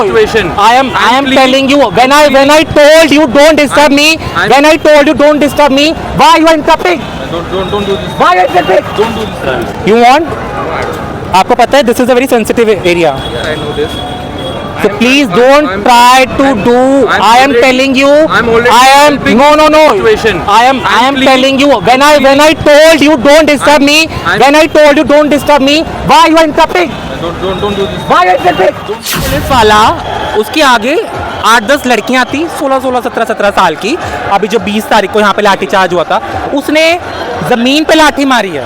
situation. I am telling you, when I told you don't disturb me, when I told you don't disturb me, why you are interrupting? Don't do this. Why you are interrupting? Don't do this. You want? आपको पता है this is a very sensitive area. I know this. So please don't try to do. I am telling you. I am no. Situation. I am telling you. When I told you don't disturb me, when I told you don't disturb me, why you are interrupting? Don't do this. Why you are interrupting? Police वाला उसके आगे 8-10 लड़कियां थी 16, 17 साल की. अभी जो 20 तारीख को यहाँ पे लाठी चार्ज हुआ था, उसने जमीन पे लाठी मारी है.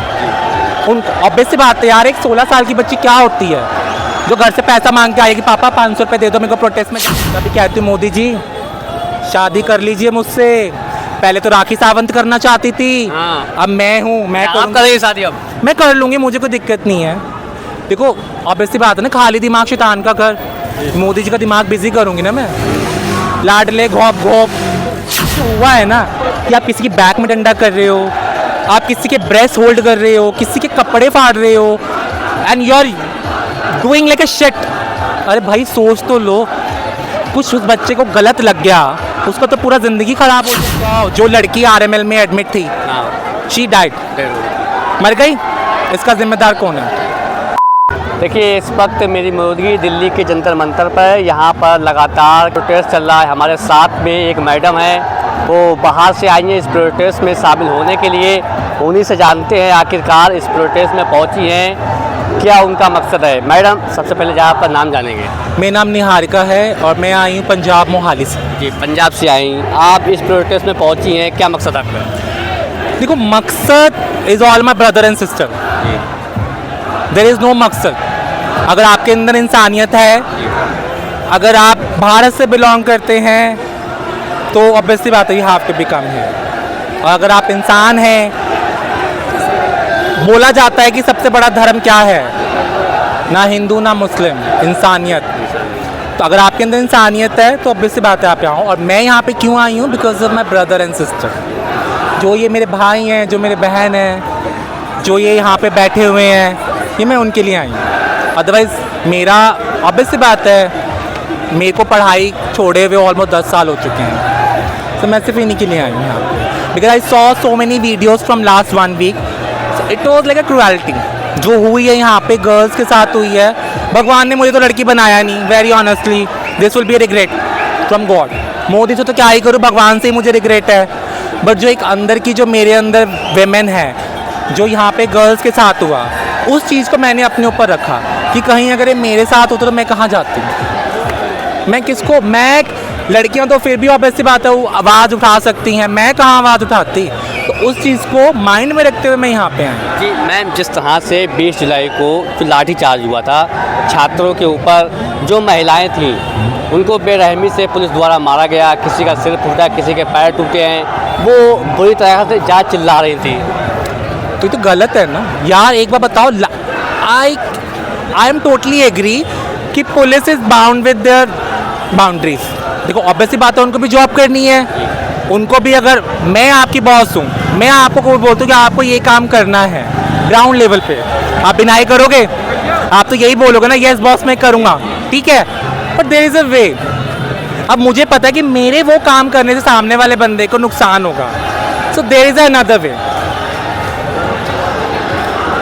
उन ऑब्वियस सी बात है यार, एक 16 साल की बच्ची क्या होती है जो घर से पैसा मांग के आएगी, पापा 500 रुपये दे दो मेरे को प्रोटेस्ट में. अभी कहती हूँ मोदी जी शादी कर लीजिए मुझसे. पहले तो राखी सावंत करना चाहती थी. अब मैं हूँ, मैं आप करेंगे शादी? अब मैं कर लूँगी, मुझे कोई दिक्कत नहीं है. देखो ऑब्वियस सी बात है ना, खाली दिमाग शैतान का घर. मोदी जी का दिमाग बिजी करूँगी ना मैं. लाडले घोप घोप हुआ है ना कि आप किसी की बैक में डंडा कर रहे हो, आप किसी के ब्रेस्ट होल्ड कर रहे हो, किसी के कपड़े फाड़ रहे हो, and you are doing like a shit. अरे भाई सोच तो लो, कुछ उस बच्चे को गलत लग गया, उसका तो पूरा ज़िंदगी ख़राब हो जाएगा. जो लड़की आरएमएल में एडमिट थी, शी डाइड, मर गई. इसका जिम्मेदार कौन है? देखिए, इस वक्त मेरी मौजूदगी दिल्ली के जंतर मंतर पर. यहाँ पर लगातार प्रोटेस्ट चल रहा है. हमारे साथ में एक मैडम है, वो बाहर से आई हैं इस प्रोटेस्ट में शामिल होने के लिए. उन्हीं से जानते हैं आखिरकार इस प्रोटेस्ट में पहुँची हैं, क्या उनका मकसद है. मैडम, सबसे पहले जहाँ पर नाम जानेंगे. मेरा नाम निहारिका है और मैं आई हूँ पंजाब मोहाली से. जी, पंजाब से आई. आप इस प्रोटेस्ट में पहुँची हैं, क्या मकसद आपका? देखो, मकसद is all my brother and sister. There is no मकसद. अगर आपके अंदर इंसानियत है, अगर आप भारत से बिलोंग करते हैं, तो ऑब्वियसली बात है you have to become here. और अगर आप इंसान हैं, बोला जाता है कि सबसे बड़ा धर्म क्या है, ना हिंदू ना मुस्लिम, इंसानियत. तो अगर आपके अंदर इंसानियत है तो ऑब्वियसली बात है आप यहाँ. और मैं यहाँ पे क्यों आई हूँ? Because of my brother and sister. जो ये मेरे भाई हैं, जो मेरे बहन हैं, जो ये यहाँ पे बैठे हुए हैं, ये मैं उनके लिए आई हूँ. अदरवाइज़ मेरा ऑब्वियसली बात है, मेरे को पढ़ाई छोड़े हुए ऑलमोस्ट 10 साल हो चुके हैं. तो मैं सिर्फ इन्हीं के लिए आई हूँ यहाँ पे. Because I saw so many videos from last 1 week. It was like a cruelty जो हुई है यहाँ पे गर्ल्स के साथ हुई है. भगवान ने मुझे तो लड़की बनाया नहीं. Very honestly this will be regret from God. Modi से तो क्या ही करूँ, भगवान से ही मुझे रिग्रेट है. बट जो एक अंदर की, जो मेरे अंदर वेमेन है, जो यहाँ पे गर्ल्स के साथ हुआ, उस चीज़ को मैंने अपने ऊपर रखा कि कहीं अगर ये मेरे साथ होता तो मैं कहाँ जाती. मैं किसको, मैं लड़कियां तो फिर भी ऑब्वियसली बात है वो आवाज़ उठा सकती हैं, मैं कहाँ आवाज़ उठाती. तो उस चीज़ को माइंड में रखते हुए मैं यहाँ पे आई. जी मैम, जिस तरह से 20 जुलाई को जो लाठी चार्ज हुआ था छात्रों के ऊपर, जो महिलाएं थीं उनको बेरहमी से पुलिस द्वारा मारा गया, किसी का सिर फूटा, किसी के पैर टूटे हैं, वो बुरी तरह से जा चिल्ला रही थी. तो ये तो गलत है ना यार. एक बार बताओ, आई एम टोटली एग्री कि police is bound with their boundaries. देखो ऑब्वियसली बात है, उनको भी जॉब करनी है. उनको भी, अगर मैं आपकी बॉस हूँ, मैं आपको कोई बोलता हूँ कि आपको ये काम करना है ग्राउंड लेवल पे, आप डिनाई करोगे? आप तो यही बोलोगे ना, यस बॉस मैं करूँगा, ठीक है. बट देयर इज़ अ वे. अब मुझे पता है कि मेरे वो काम करने से सामने वाले बंदे को नुकसान होगा. So there is another way.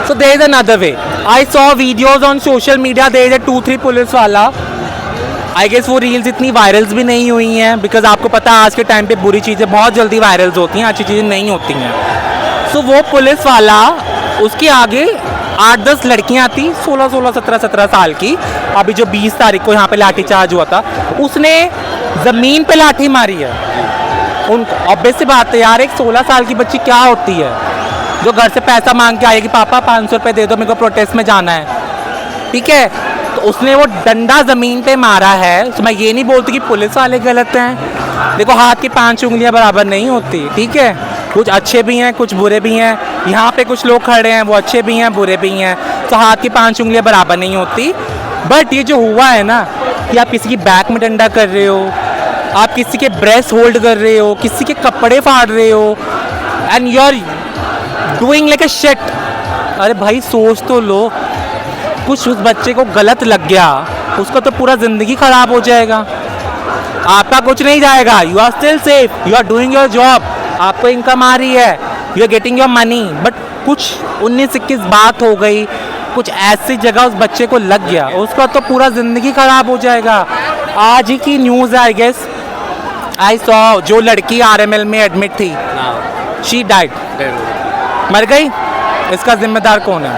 So there is another way. I saw videos on social media. There is a 2-3 police वाला. I guess वो रील्स इतनी वायरल्स भी नहीं हुई हैं, बिकॉज आपको पता है आज के टाइम पे बुरी चीज़ें बहुत जल्दी वायरल्स होती हैं, अच्छी चीज़ें नहीं होती हैं. So वो पुलिस वाला, उसके आगे 8-10 लड़कियां थी 16, 17 साल की. अभी जो 20 तारीख को यहाँ पे लाठी चार्ज हुआ था, उसने ज़मीन पे लाठी मारी है. उन ऑब्वियस सी बात है यार, एक 16 साल की बच्ची क्या होती है जो घर से पैसा मांग के आएगी, पापा 500 रुपये दे दो मेरे को प्रोटेस्ट में जाना है, ठीक है. तो उसने वो डंडा ज़मीन पे मारा है. तो मैं ये नहीं बोलती कि पुलिस वाले गलत हैं. देखो, हाथ की 5 उंगलियां बराबर नहीं होती, ठीक है. कुछ अच्छे भी हैं, कुछ बुरे भी हैं. यहाँ पे कुछ लोग खड़े हैं, वो अच्छे भी हैं, बुरे भी हैं. तो हाथ की 5 उंगलियां बराबर नहीं होती. बट ये जो हुआ है ना कि आप किसी की बैक में डंडा कर रहे हो, आप किसी के ब्रेस्ट होल्ड कर रहे हो, किसी के कपड़े फाड़ रहे हो, and you are doing like a shit. अरे भाई सोच तो लो, कुछ उस बच्चे को गलत लग गया, उसका तो पूरा ज़िंदगी ख़राब हो जाएगा। आपका कुछ नहीं जाएगा, you are still safe, you are doing your job, आपको इनकम आ रही है, you are getting your money. But कुछ 19-21 बात हो गई, कुछ ऐसी जगह उस बच्चे को लग गया, उसका तो पूरा ज़िंदगी ख़राब हो जाएगा। आज ही की news I guess, I saw, जो लड़की RML में एडमिट थी, शी डाइड, मर गई। इसका जिम्मेदार कौन है?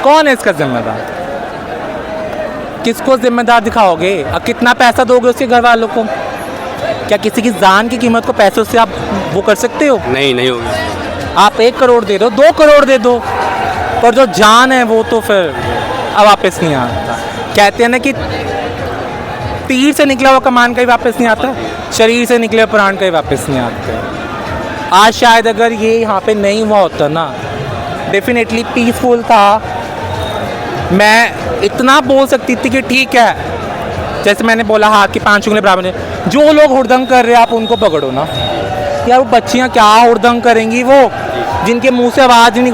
कौन है इसका जिम्मेदार? किसको जिम्मेदार दिखाओगे? अब कितना पैसा दोगे उसके घर वालों को? क्या किसी की जान की कीमत को पैसों से आप वो कर सकते हो? नहीं होगी। आप 1 करोड़ दे दो, 2 करोड़ दे दो, पर जो जान है वो तो फिर अब वापस नहीं आता। कहते हैं ना कि तीर से निकला हुआ कमान कहीं वापस नहीं आता, शरीर से निकले प्राण कहीं वापस नहीं आते। आज शायद अगर ये यहाँ पे नहीं हुआ होता ना, डेफिनेटली पीसफुल था। मैं इतना बोल सकती थी कि ठीक है, जैसे मैंने बोला हाथ की 5 उंगली बराबर है, जो लोग हुड़दंग कर रहे हैं आप उनको पकड़ो ना। यार वो बच्चियाँ क्या हुड़दंग करेंगी, वो जिनके मुंह से आवाज़ नहीं,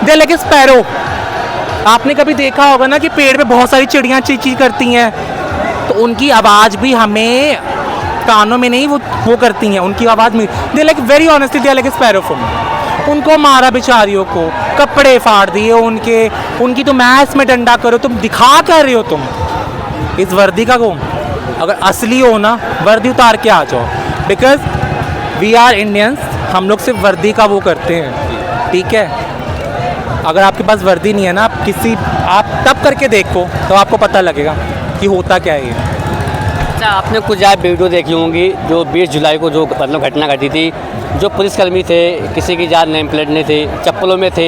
दे लेके स्पैरो। आपने कभी देखा होगा ना कि पेड़ पे बहुत सारी चिड़ियाँ चीं करती हैं, तो उनकी आवाज़ भी हमें कानों में नहीं वो करती हैं, उनकी आवाज़ में they like very honestly they like sparrow for me. उनको मारा बेचारियों को, कपड़े फाड़ दिए उनकी तो मैच में डंडा करो। तुम दिखा क्या रहे हो? तुम इस वर्दी का को अगर असली हो ना, वर्दी उतार के आ जाओ, बिकॉज वी आर इंडियंस, हम लोग सिर्फ वर्दी का वो करते हैं, ठीक है। अगर आपके पास वर्दी नहीं है ना, आप तब करके देखो तो आपको पता लगेगा कि होता क्या है ये। अच्छा, आपने कुछ आप वीडियो देखी होंगी जो 20 जुलाई को जो मतलब घटना घटी थी, जो पुलिसकर्मी थे, किसी की जान नेम प्लेट नहीं थी, चप्पलों में थे,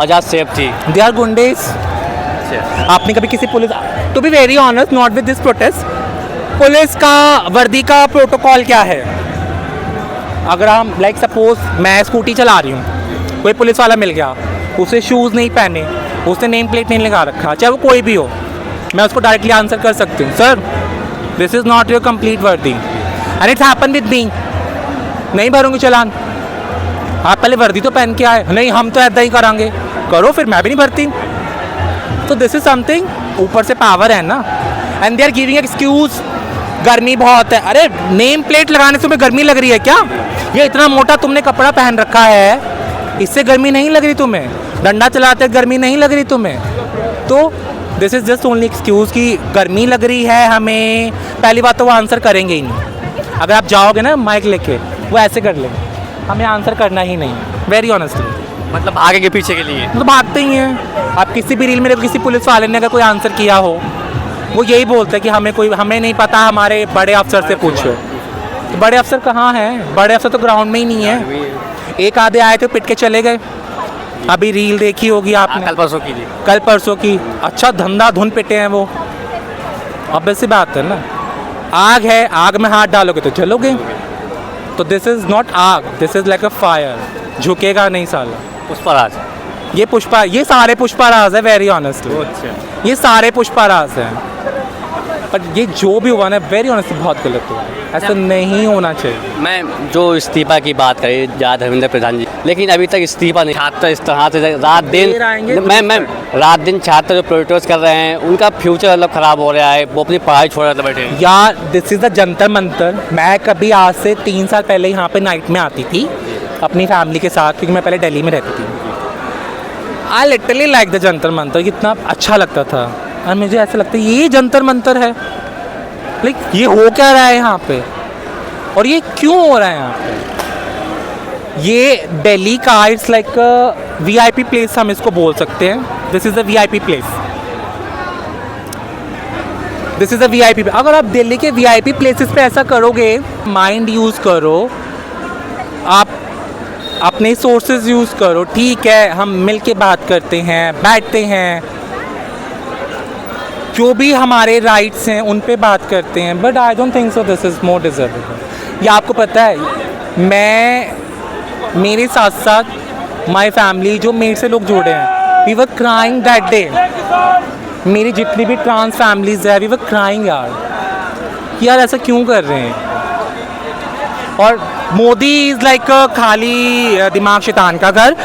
आज़ाद सेफ थी। दे आर गुंडेज। आपने कभी किसी police, to be very honest, not with this protest, police का वर्दी का प्रोटोकॉल क्या है? अगर हम लाइक सपोज मैं स्कूटी चला रही हूँ, कोई पुलिस वाला मिल गया, उसे शूज़ नहीं पहने, उसने नेम प्लेट नहीं लगा रखा, चाहे वो कोई भी हो, मैं उसको डायरेक्टली आंसर कर सकती हूँ, sir this is not your complete वर्दी and it's happen with me, नहीं भरूंगी चालान। आप पहले वर्दी तो पहन के आए, नहीं हम तो ऐसा ही करांगे, करो फिर, मैं भी नहीं भरती। तो दिस इज समथिंग, ऊपर से पावर है ना, and they are giving excuse, गर्मी बहुत है। अरे नेम प्लेट लगाने से तुम्हें गर्मी लग रही है क्या? ये इतना मोटा तुमने कपड़ा पहन रखा है, इससे गर्मी नहीं लग रही तुम्हें? डंडा चलाते गर्मी नहीं लग रही तुम्हें? तो this is just only excuse कि गर्मी लग रही है हमें। पहली बात तो वो आंसर करेंगे ही नहीं। अगर आप जाओगे ना माइक लेके, वो ऐसे कर लेंगे, हमें आंसर करना ही नहीं, वेरी ऑनेस्टली। मतलब आगे के पीछे के लिए तो भागते ही हैं। आप किसी भी रील में किसी पुलिस वाले ने अगर कोई आंसर किया हो, वो यही बोलते हैं कि हमें नहीं पता, हमारे बड़े अफसर से पूछो। तो बड़े अफसर कहाँ हैं? बड़े अफसर तो ग्राउंड में ही नहीं है। एक आधे आए थे, पिट के चले गए। अभी रील देखी होगी आपने, कल परसों की, अच्छा धंधा धुन पिटे हैं वो। अब ऐसी बात है ना, आग है, आग में हाथ डालोगे तो जलोगे। तो दिस इज़ नॉट आग, this is like a fire, झुकेगा नहीं साला। पुष्पाराज, ये सारे पुष्पाराज है, वेरी ऑनेस्टली। ये सारे पुष्पाराज हैं, पर ये जो भी हुआ ना, वेरी ऑनेस्टली बहुत गलत हुआ, ऐसा नहीं होना चाहिए। मैं जो इस्तीफा की बात करी जा धर्मेंद्र प्रधान जी, लेकिन अभी तक इस्तीफा नहीं। छात्र इस तरह से रात दिन छात्र जो प्रोटेस्ट कर रहे हैं, उनका फ्यूचर मतलब ख़राब हो रहा है, वो अपनी पढ़ाई छोड़ कर बैठे हैं। यार this is the Jantar Mantar. मैं कभी आज से 3 साल पहले यहाँ पे नाइट में आती थी अपनी फैमिली के साथ, क्योंकि मैं पहले दिल्ली में रहती थी। I literally like the Jantar Mantar, कितना अच्छा लगता था। और मुझे ऐसा लगता है ये जंतर मंतर है, लाइक ये हो क्या रहा है यहाँ पे, और ये क्यों हो रहा है यहाँ पे? ये दिल्ली का इट्स लाइक VIP प्लेस, हम इसको बोल सकते हैं। This is a VIP place, this is a VIP। अगर आप दिल्ली के VIP प्लेसेस पे ऐसा करोगे, माइंड यूज़ करो, आप अपने सोर्सेज यूज़ करो, ठीक है, हम मिल के बात करते हैं, बैठते हैं, जो भी हमारे राइट्स हैं उन पे बात करते हैं, but I don't think so this is more deservable. ये आपको पता है, मेरे साथ साथ माय फैमिली, जो मेरे से लोग जुड़े हैं, we were crying that day. मेरी जितनी भी ट्रांस फैमिलीज है, वी वर क्राइंग यार ऐसा क्यों कर रहे हैं? और मोदी इज़ लाइक खाली दिमाग शैतान का घर।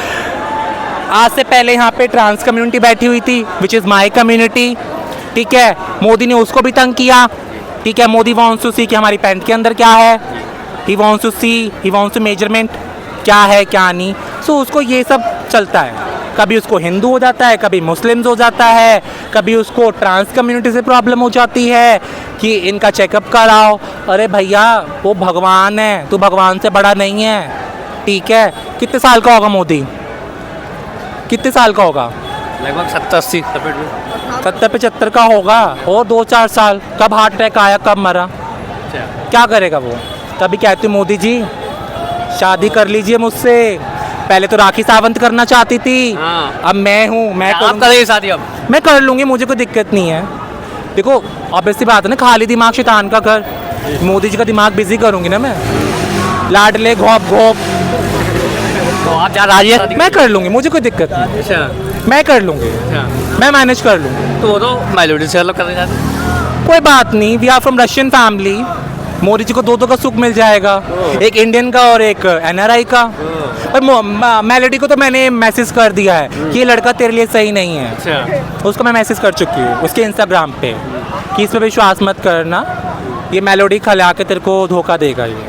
आज से पहले यहाँ पे ट्रांस कम्युनिटी बैठी हुई थी, विच इज़ माई कम्युनिटी। ठीक है, मोदी ने उसको भी तंग किया, ठीक है। मोदी वांट्स टू सी कि हमारी पैंट के अंदर क्या है, ही वांट्स टू मेजरमेंट क्या है क्या नहीं। सो उसको ये सब चलता है, कभी उसको हिंदू हो जाता है, कभी मुस्लिम्स हो जाता है, कभी उसको ट्रांस कम्युनिटी से प्रॉब्लम हो जाती है कि इनका चेकअप कराओ। अरे भैया वो भगवान है, तू भगवान से बड़ा नहीं है, ठीक है। कितने साल का होगा मोदी, कितने साल का होगा? लगभग 70-80। 70-75 का होगा, और 2-4 साल। कब हार्ट अटैक आया, कब मरा, क्या करेगा वो? तभी कहती हूँ मोदी जी शादी कर लीजिए मुझसे। पहले तो राखी सावंत करना चाहती थी, हाँ। अब मैं हूँ, मैं आप करूँगी, करेंगे शादी अब? मैं कर लूँगी, मुझे कोई दिक्कत नहीं है। देखो ऑब्वियसली बात है ना, खाली दिमाग शैतान का घर। मोदी जी का दिमाग बिजी करूँगी ना मैं, लाडले घोप घोप, तो आप जा रही है? मैं कर लूँगी, मुझे कोई दिक्कत नहीं, अच्छा मैं कर लूँगी, अच्छा। मैं मैनेज कर लूँगी। तो वो तो मेलोडी से अलग करने जाते। कोई बात नहीं, we are from Russian family. Modi ji को दो का सुख मिल जाएगा, एक इंडियन का और एक एनआरआई का। पर मेलोडी को तो मैंने मैसेज कर दिया है कि ये लड़का तेरे लिए सही नहीं है। अच्छा उसको मैं मैसेज कर चुकी हूँ उसके इंस्टाग्राम पे कि इस पर विश्वास मत करना, ये मेलोडी खिला के तेरे को धोखा देगा ये।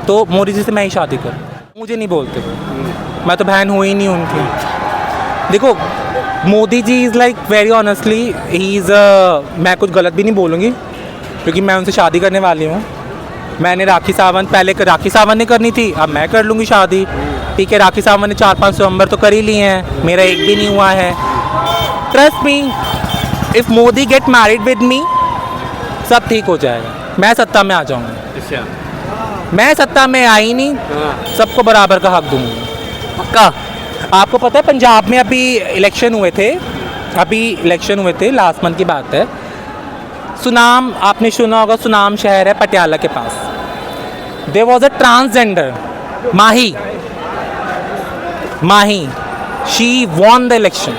तो मोदी जी से मैं ही शादी कर, मुझे नहीं बोलते, मैं तो बहन हुई नहीं उनकी। देखो Modi ji is like very honestly ही इज़, मैं कुछ गलत भी नहीं बोलूँगी क्योंकि मैं उनसे शादी करने वाली हूँ। मैंने राखी सावंत, पहले राखी सावंत ने करनी थी, अब मैं कर लूँगी शादी, ठीक है। राखी सावंत ने 4-5 स्वयंवर तो कर ही लिए हैं, मेरा एक भी नहीं हुआ है। Trust me, if Modi get married with me सब ठीक हो जाएगा, मैं सत्ता में आ जाऊँगा। अच्छा मैं सत्ता में आई नहीं, हाँ। सबको बराबर का हक दूँगी, पक्का। आपको पता है पंजाब में अभी इलेक्शन हुए थे, लास्ट मंथ की बात है। सुनाम, आपने सुना होगा, सुनाम शहर है पटियाला के पास। There was a transgender Mahi, she won the election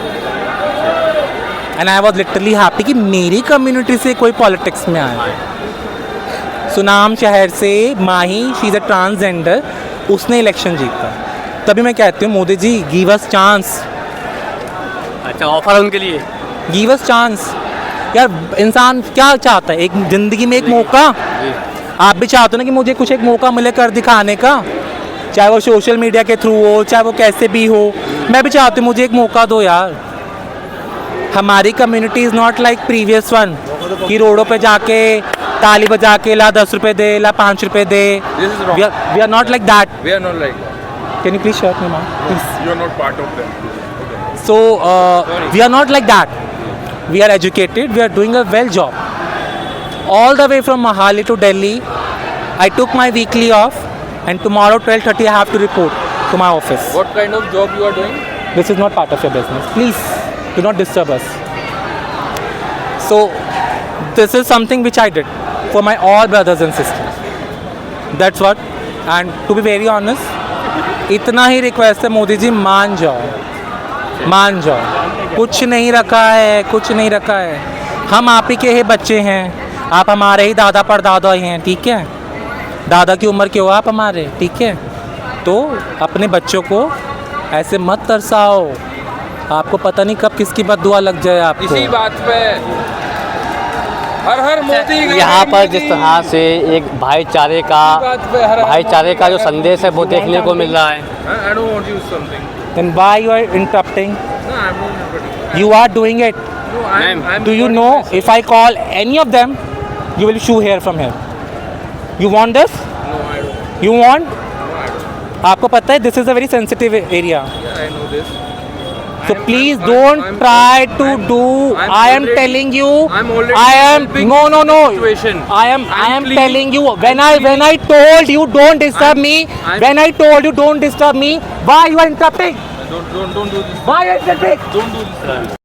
and I was literally happy कि मेरी कम्युनिटी से कोई पॉलिटिक्स में आया। सुनाम शहर से माही, शी इज़ अ ट्रांसजेंडर, उसने इलेक्शन जीता। तभी मैं कहती हूँ Modi ji give us chance, अच्छा ऑफर उनके लिए, गिव अस चांस। यार इंसान क्या चाहता है, एक ज़िंदगी में एक मौका। आप भी चाहते हो ना कि मुझे कुछ एक मौका मिले कर दिखाने का, चाहे वो सोशल मीडिया के थ्रू हो, चाहे वो कैसे भी हो। मैं भी चाहती हूँ मुझे एक मौका दो यार। हमारी community is not like previous one कि रोडों पे जाके ताली बजा के ला 10 रुपये दे, ला 5 रुपये दे। This is wrong. We are not like that. We are not like that. Can you please shut me ma'am please? You are not part of them. So we are not like that. We are educated. We are doing a well job. All the way from Mohali to Delhi, I took my weekly off, and tomorrow 12:30 I have to report to my office. What kind of job you are doing? This is not part of your business. Please do not disturb us. So this is something which I did for my all brothers and sisters. That's what. And to be very honest, इतना ही request है मोदी जी, मान जाओ, कुछ नहीं रखा है। हम आप ही के ही बच्चे हैं, आप हमारे ही दादा परदादा ही हैं, ठीक है। दादा की उम्र के हो आप हमारे, ठीक है। तो अपने बच्चों को ऐसे मत तरसाओ, आपको पता नहीं कब किसकी बद्दुआ लग जाए आपको। इसी बात पे हर मोदी का यहाँ पर जिस तरह से एक भाईचारे का जो संदेश है वो देखने को मिल रहा है। I don't want to use something. Then why you are interrupting? No, I'm not interrupting. You are doing it. No, I'm Do you know if I call any of them, you will shoo hair from here. You want this? No, I don't. You want? No, I don't. आपको पता है this is a very sensitive area. Yeah, I know this. So please don't try to do. I am telling you. I'm already I am helping no. situation. I am pleading- telling you. When I told you don't disturb me. When I told you don't disturb me. Why you are interrupting? Don't do this. Why you are interrupting? Don't do this.